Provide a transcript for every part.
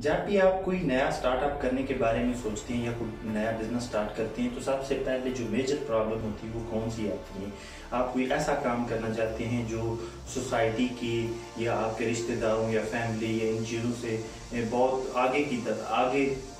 जब भी आप कोई नया स्टार्टअप करने के बारे में सोचते हैं या कोई नया बिजनेस स्टार्ट करते हैं तो सबसे पहले जो मेजर प्रॉब्लम होती है वो कौन सी आती है। आप कोई ऐसा काम करना चाहते हैं जो सोसाइटी की या आपके रिश्तेदारों या फैमिली या इन चीज़ों से बहुत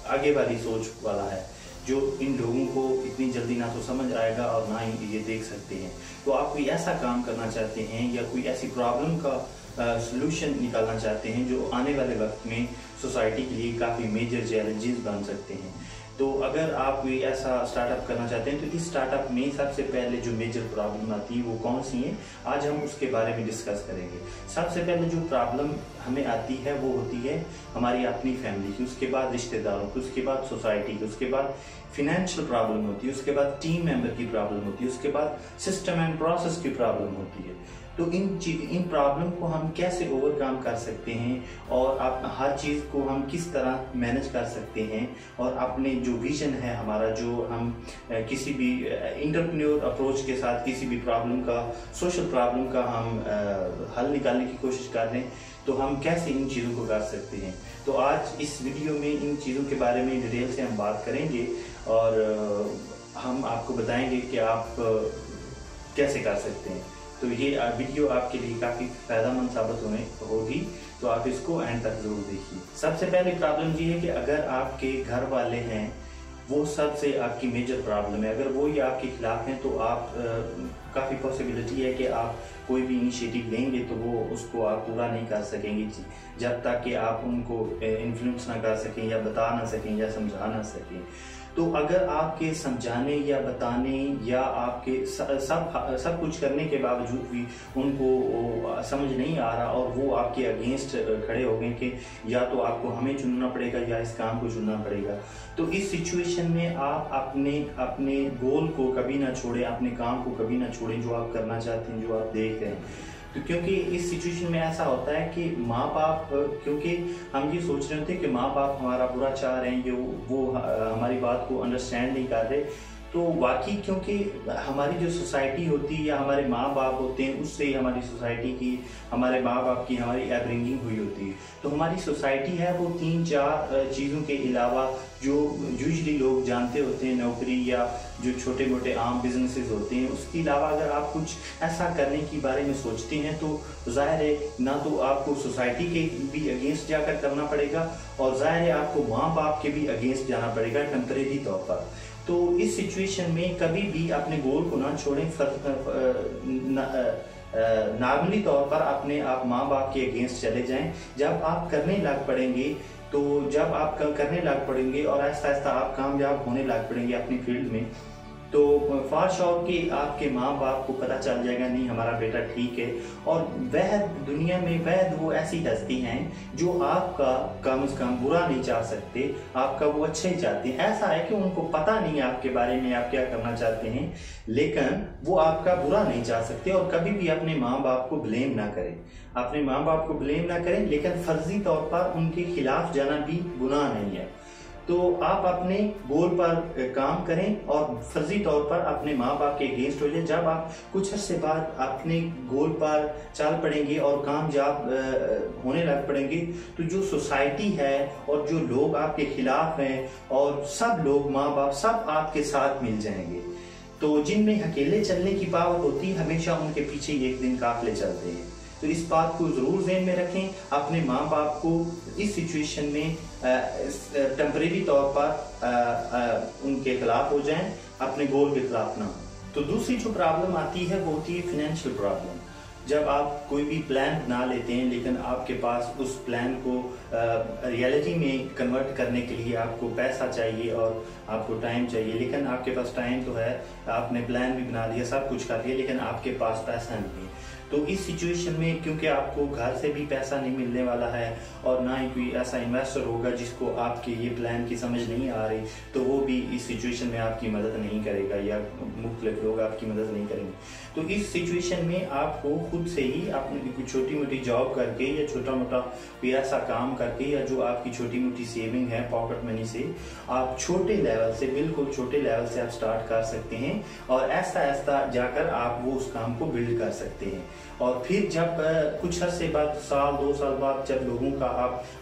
आगे वाली सोच वाला है, जो इन लोगों को इतनी जल्दी ना तो समझ आएगा और ना ही ये देख सकते हैं। तो आप कोई ऐसा काम करना चाहते हैं या कोई ऐसी प्रॉब्लम का सॉल्यूशन निकालना चाहते हैं जो आने वाले वक्त में सोसाइटी के लिए काफ़ी मेजर चैलेंजेस बन सकते हैं। तो अगर आप कोई ऐसा स्टार्टअप करना चाहते हैं तो इस स्टार्टअप में सबसे पहले जो मेजर प्रॉब्लम आती है वो कौन सी है, आज हम उसके बारे में डिस्कस करेंगे। सबसे पहले जो प्रॉब्लम हमें आती है वो होती है हमारी अपनी फैमिली की, उसके बाद रिश्तेदारों की, उसके बाद सोसाइटी की, उसके बाद फिनेंशियल प्रॉब्लम होती है, उसके बाद टीम मेंबर की प्रॉब्लम होती है, उसके बाद सिस्टम एंड प्रोसेस की प्रॉब्लम होती है। तो इन प्रॉब्लम को हम कैसे ओवरकम कर सकते हैं और आप हर चीज़ को हम किस तरह मैनेज कर सकते हैं, और अपने जो विजन है हमारा, जो हम किसी भी एंटरप्रेन्योर अप्रोच के साथ किसी भी प्रॉब्लम का, सोशल प्रॉब्लम का हम हल निकालने की कोशिश कर रहे हैं, तो हम कैसे इन चीज़ों को कर सकते हैं। तो आज इस वीडियो में इन चीज़ों के बारे में डिटेल से हम बात करेंगे और हम आपको बताएंगे कि आप कैसे कर सकते हैं। तो ये वीडियो आपके लिए काफ़ी फायदेमंद साबित होगी, तो आप इसको एंड तक जरूर देखिए। सबसे पहली प्रॉब्लम ये है कि अगर आपके घर वाले हैं, वो सबसे आपकी मेजर प्रॉब्लम है। अगर वो ही आपके खिलाफ हैं तो आप काफ़ी पॉसिबिलिटी है कि आप कोई भी इनिशिएटिव लेंगे तो वो उसको आप पूरा नहीं कर सकेंगे जब तक कि आप उनको इन्फ्लुएंस ना कर सकें या बता ना सकें या समझा ना सकें। तो अगर आपके समझाने या बताने या आपके सब कुछ करने के बावजूद भी उनको समझ नहीं आ रहा और वो आपके अगेंस्ट खड़े हो गए कि या तो आपको हमें चुनना पड़ेगा या इस काम को चुनना पड़ेगा, तो इस सिचुएशन में आप अपने गोल को कभी ना छोड़ें, अपने काम को कभी ना छोड़ें जो आप करना चाहते हैं, जो आप देख रहे हैं। तो क्योंकि इस सिचुएशन में ऐसा होता है कि माँ बाप, क्योंकि हम ये सोच रहे होते हैं कि माँ बाप हमारा बुरा चाह रहे हैं, वो हमारी बात को अंडरस्टैंड नहीं कर रहे, तो वाकई क्योंकि हमारी जो सोसाइटी होती है या हमारे माँ बाप होते हैं, उससे हमारी सोसाइटी की, हमारे माँ बाप की हमारी अपब्रिंगिंग हुई होती है। तो हमारी सोसाइटी है वो 3-4 चीज़ों के अलावा जो यूजुअली लोग जानते होते हैं, नौकरी या जो छोटे मोटे आम बिजनेसेस होते हैं, उसके अलावा अगर आप कुछ ऐसा करने के बारे में सोचते हैं तो जाहिर है ना तो आपको सोसाइटी के भी अगेंस्ट जाकर करना पड़ेगा और जाहिर है आपको माँ बाप के भी अगेंस्ट जाना पड़ेगा टेम्परेरी तौर पर। तो इस सिचुएशन में कभी भी अपने गोल को ना छोड़ें, नॉर्मली तौर पर आप माँ बाप के अगेंस्ट चले जाएं। जब आप करने लग पड़ेंगे और आहिस्ता आहिस्ता आप कामयाब होने लग पड़ेंगे अपनी फील्ड में, तो फॉर श्योर कि आपके माँ बाप को पता चल जाएगा नहीं हमारा बेटा ठीक है। और वह दुनिया में वो ऐसी हस्ती हैं जो आपका कम से कम बुरा नहीं चाह सकते, आपका वो अच्छा ही चाहते हैं। ऐसा है कि उनको पता नहीं है आपके बारे में आप क्या करना चाहते हैं, लेकिन वो आपका बुरा नहीं चाह सकते। और कभी भी अपने माँ बाप को ब्लेम ना करें, लेकिन फर्जी तौर पर उनके खिलाफ जाना भी गुनाह नहीं है। तो आप अपने गोल पर काम करें और फर्जी तौर पर अपने माँ बाप के अगेंस्ट हो जाए। जब आप कुछ अर्से बाद अपने गोल पर चल पड़ेंगे और कामयाब होने लग पड़ेंगे, तो जो सोसाइटी है और जो लोग आपके खिलाफ हैं और सब लोग, माँ बाप, सब आपके साथ मिल जाएंगे। तो जिनमें अकेले चलने की पावर होती है, हमेशा उनके पीछे एक दिन काफिले चलते हैं। तो इस बात को जरूर ज़हन में रखें, अपने माँ बाप को इस सिचुएशन में टेम्परेरी तौर पर उनके खिलाफ हो जाएं, अपने गोल के खिलाफ ना। तो दूसरी जो प्रॉब्लम आती है वो होती है फिनेंशियल प्रॉब्लम। जब आप कोई भी प्लान बना लेते हैं लेकिन आपके पास उस प्लान को रियलिटी में कन्वर्ट करने के लिए आपको पैसा चाहिए और आपको टाइम चाहिए, लेकिन आपके पास टाइम तो है, आपने प्लान भी बना लिया, सब कुछ कर लिया, लेकिन आपके पास पैसा नहीं है। तो इस सिचुएशन में क्योंकि आपको घर से भी पैसा नहीं मिलने वाला है और ना ही कोई ऐसा इन्वेस्टर होगा जिसको आपके ये प्लान की समझ नहीं आ रही, तो वो भी इस सिचुएशन में आपकी मदद नहीं करेगा या मुख्तलिफ लोग आपकी मदद नहीं करेंगे। तो इस सिचुएशन में आपको खुद से ही अपनी छोटी मोटी जॉब करके या छोटा मोटा कोई ऐसा काम करके या जो आपकी छोटी मोटी सेविंग है पॉकेट मनी से, आप छोटे लेवल से, बिल्कुल छोटे लेवल से आप स्टार्ट कर सकते हैं और ऐसा जाकर आप वो उस काम को बिल्ड कर सकते हैं। और फिर जब कुछ अरसे बाद, साल 2 साल बाद, जब लोगों का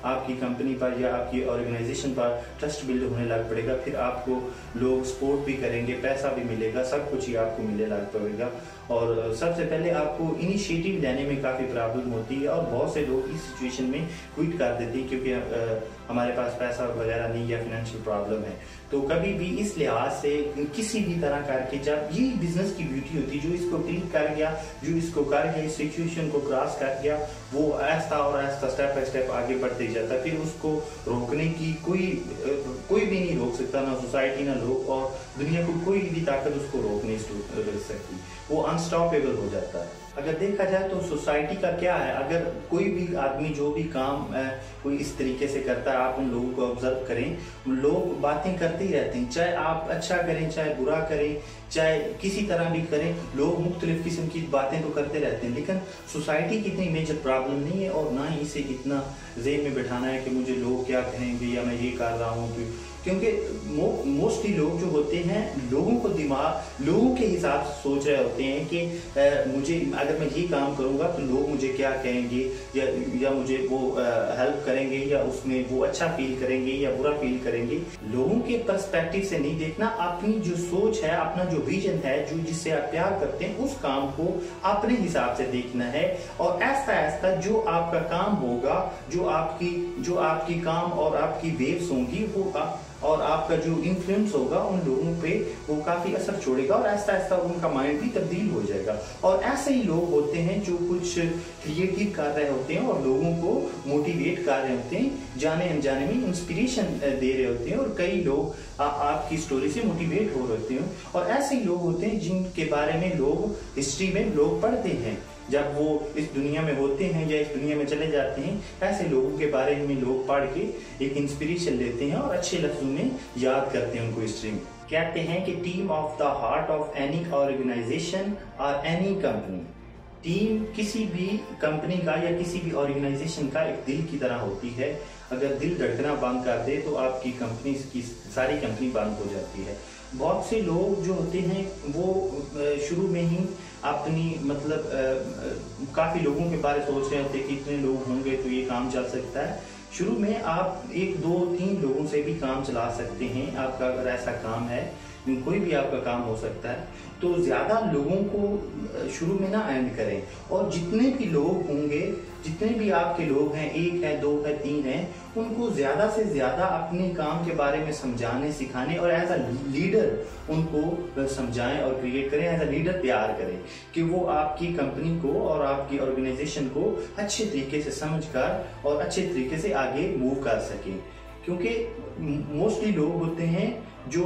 आपकी कंपनी पर या आपकी ऑर्गेनाइजेशन पर ट्रस्ट बिल्ड होने लग पड़ेगा, फिर आपको लोग सपोर्ट भी करेंगे, पैसा भी मिलेगा, सब कुछ ही आपको मिलने लग पड़ेगा। और सबसे पहले आपको इनिशिएटिव लेने में काफ़ी प्रॉब्लम होती है और बहुत से लोग इस सिचुएशन में क्विट कर देते हैं क्योंकि हमारे पास पैसा वगैरह नहीं या फिनेंशियल प्रॉब्लम है। तो कभी भी इस लिहाज से किसी भी तरह करके, जब ये बिजनेस की ब्यूटी होती है, जो इसको क्लिक कर गया, जो इसको कर गया, इस सिचुएशन को क्रॉस कर गया, वो ऐसा और ऐसा स्टेप बाय स्टेप आगे बढ़ते ही जाता है। फिर उसको रोकने की कोई भी नहीं रोक सकता, ना सोसाइटी, ना लोग, और दुनिया को कोई भी ताकत उसको रोक नहीं सकती। वो अनस्टॉपेबल हो जाता है। अगर देखा जाए तो सोसाइटी का क्या है, अगर कोई भी आदमी जो भी काम कोई इस तरीके से करता है, आप उन लोगों को ऑब्जर्व करें, लोग बातें करते ही रहते हैं, चाहे आप अच्छा करें, चाहे बुरा करें, चाहे किसी तरह भी करें, लोग मुख्तलिफ किस्म की बातें तो करते रहते हैं। लेकिन सोसाइटी की इतनी मेजर प्रॉब्लम नहीं है और ना ही इसे इतना ज़हन में बैठाना है कि मुझे लोग क्या कहेंगे या मैं ये कर रहा हूँ, क्योंकि मोस्टली लोग जो होते हैं, लोगों के हिसाब से सोच रहे होते हैं कि मुझे अगर मैं ये काम करूंगा तो लोग मुझे क्या कहेंगे, या मुझे वो हेल्प करेंगे, या उसमें वो अच्छा फील करेंगे या बुरा फील करेंगे। लोगों के पर्सपेक्टिव से नहीं देखना, अपनी जो सोच है, अपना जो विजन है, जो जिससे आप प्यार करते हैं, उस काम को अपने हिसाब से देखना है। और ऐसा ऐसा जो आपका काम होगा, जो आपकी काम और आपकी वेव्स होंगी, वो और आपका जो इन्फ्लुएंस होगा उन लोगों पे, वो काफी असर छोड़ेगा और ऐसा ऐसा उनका माइंड भी तब्दील हो जाएगा। और ऐसे ही लोग होते हैं जो कुछ क्रिएटिव कर रहे होते हैं और लोगों को मोटिवेट कर रहे होते हैं, जाने अनजाने में इंस्पिरेशन दे रहे होते हैं, और कई लोग आपकी स्टोरी से मोटिवेट हो रहे होते हैं। और ऐसे ही लोग होते हैं जिनके बारे में लोग हिस्ट्री में लोग पढ़ते हैं, जब वो इस दुनिया में होते हैं या इस दुनिया में चले जाते हैं, ऐसे लोगों के बारे में लोग पढ़ के एक इंस्पिरेशन लेते हैं और अच्छे लफ्जों में याद करते हैं उनको हिस्ट्री में। कहते हैं कि team of the heart of any organization और एनी कंपनी। टीम किसी भी कंपनी का या किसी भी ऑर्गेनाइजेशन का एक दिल की तरह होती है। अगर दिल धड़कना बंद कर दे तो आपकी कंपनी की सारी कंपनी बंद हो जाती है। बहुत से लोग जो होते हैं वो शुरू में ही अपनी काफी लोगों के बारे सोच रहे होते हैं कि इतने लोग होंगे तो ये काम चल सकता है। शुरू में आप 1, 2, 3 लोगों से भी काम चला सकते हैं। आपका अगर ऐसा काम है, कोई भी आपका काम हो सकता है, तो ज्यादा लोगों को शुरू में ना एंड करें। और जितने भी लोग होंगे, जितने भी आपके लोग हैं, 1 है, 2 है, 3 है, उनको ज्यादा से ज्यादा अपने काम के बारे में समझाने, सिखाने और एज अ लीडर उनको समझाएं और क्रिएट करें। एज अ लीडर तैयार करें कि वो आपकी कंपनी को और आपकी ऑर्गेनाइजेशन को अच्छे तरीके से समझकर और अच्छे तरीके से आगे मूव कर सकें। क्योंकि मोस्टली लोग होते हैं जो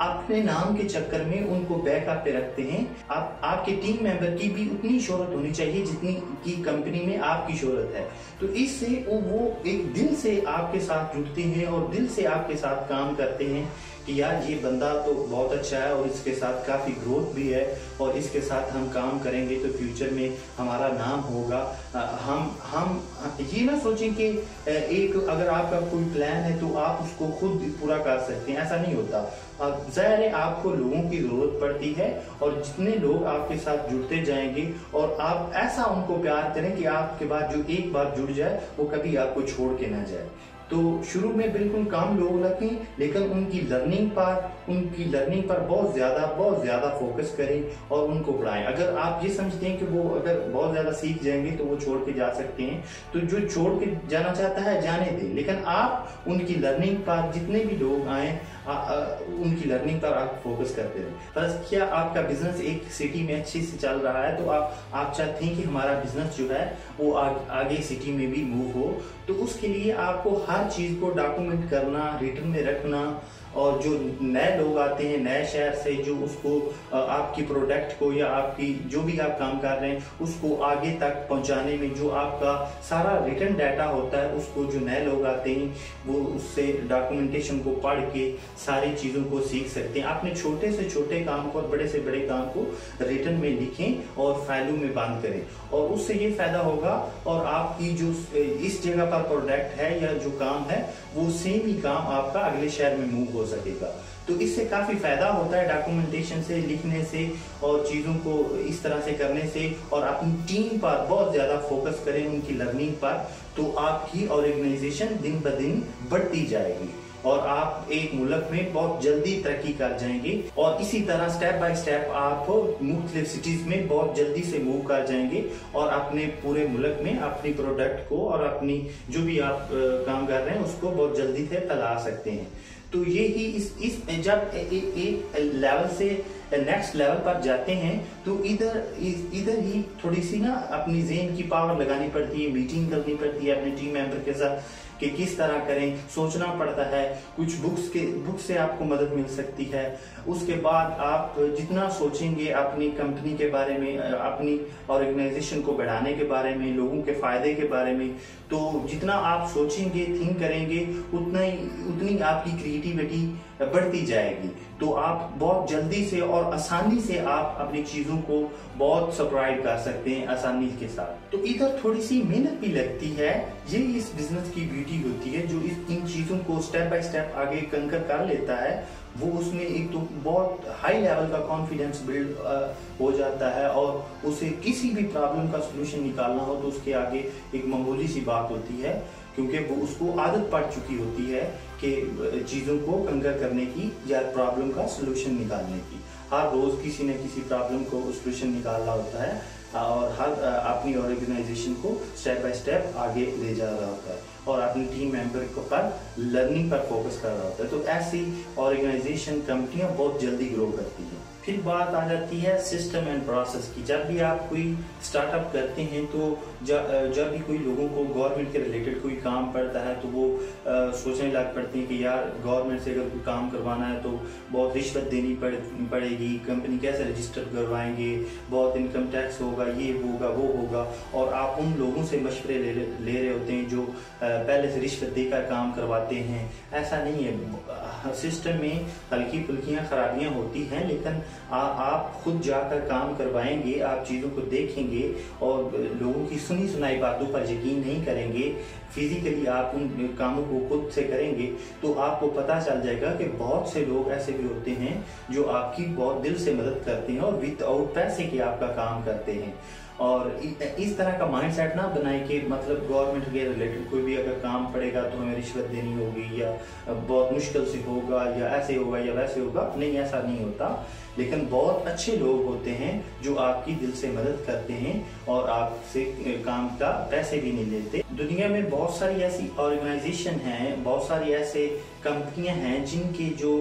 अपने नाम के चक्कर में उनको बैकअप पे रखते हैं। आपके टीम मेंबर की भी उतनी शोहरत होनी चाहिए जितनी की कंपनी में आपकी शोहरत है। तो इससे वो एक दिल से आपके साथ जुड़ते हैं और दिल से आपके साथ काम करते हैं कि यार ये बंदा तो बहुत अच्छा है और इसके साथ काफी ग्रोथ भी है और इसके साथ हम काम करेंगे तो फ्यूचर में हमारा नाम होगा। हम ये ना सोचें कि एक अगर आपका कोई प्लान है तो आप उसको खुद पूरा कर सकते हैं, ऐसा नहीं होता। जाहिर है आपको लोगों की जरूरत पड़ती है और जितने लोग आपके साथ जुड़ते जाएंगे और आप ऐसा उनको प्यार करें कि आपके बाद जो एक बार जुड़ जाए वो कभी आपको छोड़ के ना जाए। तो शुरू में बिल्कुल कम लोग रखें, लेकिन उनकी लर्निंग पर बहुत ज्यादा फोकस करें और उनको बढ़ाएं। अगर आप ये समझते हैं कि वो अगर बहुत ज्यादा सीख जाएंगे तो वो छोड़ के जा सकते हैं, तो जो छोड़ के जाना चाहता है जाने दें, लेकिन आप उनकी लर्निंग पर, जितने भी लोग आए उनकी लर्निंग पर आप फोकस करते रहें। बस क्या आपका बिजनेस एक सिटी में अच्छे से चल रहा है तो आप चाहते हैं कि हमारा बिजनेस जो है वो आगे सिटी में भी मूव हो, तो उसके लिए आपको हर चीज को डॉक्यूमेंट करना, रिटर्न में रखना, और जो नए लोग आते हैं नए शहर से, जो उसको आपकी प्रोडक्ट को या आपकी जो भी आप काम कर रहे हैं उसको आगे तक पहुंचाने में जो आपका सारा रिटर्न डाटा होता है, उसको जो नए लोग आते हैं वो उससे डॉक्यूमेंटेशन को पढ़ के सारी चीज़ों को सीख सकते हैं। अपने छोटे से छोटे काम को और बड़े से बड़े काम को रिटर्न में लिखें और फाइलों में बंद करें, और उससे ये फायदा होगा और आपकी जो इस जगह पर प्रोडक्ट है या जो काम है वो सेम ही काम आपका अगले शहर में मूव हो हो सकेगा। तो इससे काफ़ी फ़ायदा होता है डॉक्यूमेंटेशन से, लिखने से और चीज़ों को इस तरह से करने से। और अपनी टीम पर बहुत ज़्यादा फोकस करें, उनकी लर्निंग पर, तो आपकी ऑर्गेनाइजेशन दिन ब दिन बढ़ती जाएगी और आप एक मुल्क में बहुत जल्दी तरक्की कर जाएंगे। और इसी तरह स्टेप बाय स्टेप आप मुख्तलिफ सिटीज़ में बहुत जल्दी से मूव कर जाएंगे और अपने पूरे मुल्क में अपनी प्रोडक्ट को और अपनी जो भी आप काम कर रहे हैं उसको बहुत जल्दी से फैला सकते हैं। तो ये ही इस जब एक लेवल से नेक्स्ट लेवल पर जाते हैं तो इधर ही थोड़ी सी ना अपनी ज़हन की पावर लगानी पड़ती है, मीटिंग करनी पड़ती है अपने टीम मेंबर के साथ कि किस तरह करें, सोचना पड़ता है। कुछ बुक से आपको मदद मिल सकती है। उसके बाद आप जितना सोचेंगे अपनी कंपनी के बारे में, अपनी ऑर्गेनाइजेशन को बढ़ाने के बारे में, लोगों के फायदे के बारे में, तो जितना आप सोचेंगे, थिंक करेंगे, उतनी आपकी क्रिएटिविटी बढ़ती जाएगी। तो आप बहुत जल्दी से और आसानी से आप अपनी चीजों को बहुत सब्सक्राइब कर सकते हैं आसानी के साथ। तो इधर थोड़ी सी मेहनत भी लगती है। ये इस बिजनेस की ब्यूटी होती है, जो इन चीजों को स्टेप बाय स्टेप आगे कंकर कर लेता है, वो उसमें एक तो बहुत हाई लेवल का कॉन्फिडेंस बिल्ड हो जाता है और उसे किसी भी प्रॉब्लम का सलूशन निकालना हो तो उसके आगे एक मामूली सी बात होती है, क्योंकि वो उसको आदत पड़ चुकी होती है कि चीज़ों को कंकर करने की या प्रॉब्लम का सलूशन निकालने की। हर रोज़ किसी न किसी प्रॉब्लम को सलूशन निकालना होता है और हर अपनी ऑर्गेनाइजेशन को स्टेप बाय स्टेप आगे ले जा रहा होता है और अपनी टीम मेंबर को पर लर्निंग पर फोकस कर रहा होता है। तो ऐसी ऑर्गेनाइजेशन, कंपनियां बहुत जल्दी ग्रो करती हैं। फिर बात आ जाती है सिस्टम एंड प्रोसेस की। जब भी आप कोई स्टार्टअप करते हैं तो जब भी कोई लोगों को गवर्नमेंट के रिलेटेड कोई काम पड़ता है तो वो सोचने लग पड़ते हैं कि यार गवर्नमेंट से अगर कोई काम करवाना है तो बहुत रिश्वत देनी पड़ेगी, कंपनी कैसे रजिस्टर करवाएंगे, बहुत इनकम टैक्स होगा, ये होगा, वो होगा। और आप उन लोगों से मशवरे ले रहे होते हैं जो पहले से रिश्वत देकर काम करवाते हैं। ऐसा नहीं है, सिस्टम में हल्की फुल्कियाँ खराबियाँ होती हैं, लेकिन आप खुद जाकर काम करवाएंगे, आप चीज़ों को देखेंगे और लोगों की सुनी सुनाई बातों पर यकीन नहीं करेंगे, फिजिकली आप उन कामों को खुद से करेंगे, तो आपको पता चल जाएगा कि बहुत से लोग ऐसे भी होते हैं जो आपकी बहुत दिल से मदद करते हैं और विदाउट पैसे के आपका काम करते हैं। और इस तरह का माइंडसेट ना बनाए कि मतलब गवर्नमेंट के रिलेटेड कोई भी अगर काम पड़ेगा तो हमें रिश्वत देनी होगी या बहुत मुश्किल से होगा या ऐसे होगा या वैसे होगा। नहीं, ऐसा नहीं होता। लेकिन बहुत अच्छे लोग होते हैं जो आपकी दिल से मदद करते हैं और आपसे काम का पैसे भी नहीं लेते। दुनिया में बहुत सारी ऐसी ऑर्गेनाइजेशन हैं, बहुत सारी ऐसे कंपनियां हैं जिनके जो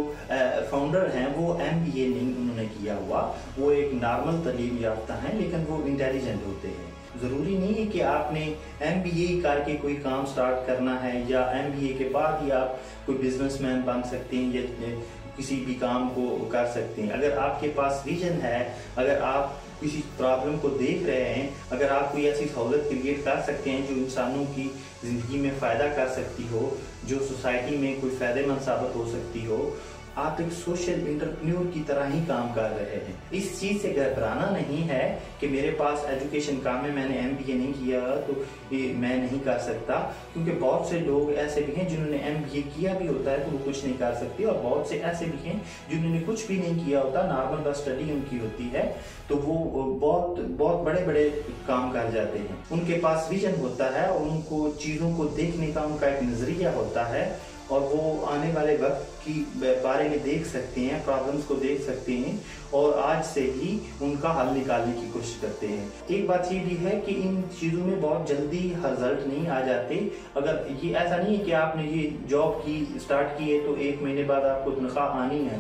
फाउंडर हैं वो MBA नहीं उन्होंने किया हुआ, वो एक नॉर्मल तालीम याफ्ता हैं, लेकिन वो इंटेलिजेंट होते हैं। ज़रूरी नहीं है कि आपने MBA करके कोई काम स्टार्ट करना है या MBA के बाद ही आप कोई बिजनेसमैन बन सकते हैं या किसी भी काम को कर सकते हैं। अगर आपके पास विजन है, अगर आप किसी प्रॉब्लम को देख रहे हैं, अगर आप कोई ऐसी सहूलत क्रिएट कर सकते हैं जो इंसानों की ज़िंदगी में फ़ायदा कर सकती हो, जो सोसाइटी में कोई फ़ायदेमंद साबित हो सकती हो, आप एक सोशल एंटरप्रेन्योर की तरह ही काम कर रहे हैं। इस चीज़ से घबराना नहीं है कि मेरे पास एजुकेशन कम है, मैंने MBA नहीं किया तो ये मैं नहीं कर सकता, क्योंकि बहुत से लोग ऐसे भी हैं जिन्होंने MBA किया भी होता है तो वो कुछ नहीं कर सकते, और बहुत से ऐसे भी हैं जिन्होंने कुछ भी नहीं किया होता, नॉर्मल बस स्टडी उनकी होती है, तो वो बहुत बड़े बड़े काम कर जाते हैं। उनके पास विजन होता है और उनको चीज़ों को देखने का उनका एक नज़रिया होता है और वो आने वाले वक्त की बारे में देख सकते हैं, प्रॉब्लम्स को देख सकते हैं और आज से ही उनका हल निकालने की कोशिश करते हैं। एक बात ये भी है कि इन चीज़ों में बहुत जल्दी रिजल्ट नहीं आ जाते। अगर ये ऐसा नहीं है कि आपने ये जॉब की स्टार्ट की है तो 1 महीने बाद आपको तनख्वाह आनी है।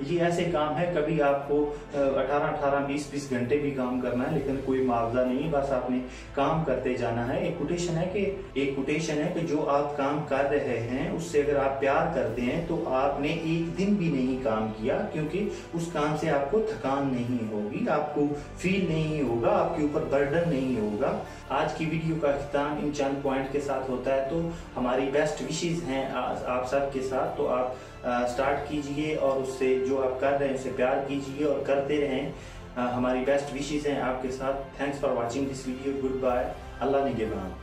ये ऐसे काम है, कभी आपको 18-18, 20-20 घंटे भी काम करना है लेकिन कोई मुआवजा नहीं, बस आपने काम करते जाना है। एक कोटेशन है कि जो आप काम कर रहे हैं उससे अगर आप प्यार करते हैं तो आपने एक दिन भी नहीं काम किया, क्योंकि उस काम से आपको थकान नहीं होगी, आपको फील नहीं होगा, आपके ऊपर बर्डन नहीं होगा। आज की वीडियो का अख्ताम इन चंद पॉइंट के साथ होता है, तो हमारी बेस्ट विशेस हैं आप सब के साथ। तो आप स्टार्ट कीजिए और उससे जो आप कर रहे हैं उससे प्यार कीजिए और करते रहें। हमारी बेस्ट विशेस हैं आपके साथ। Thanks for watching this video. Good bye. Allah निगहबान।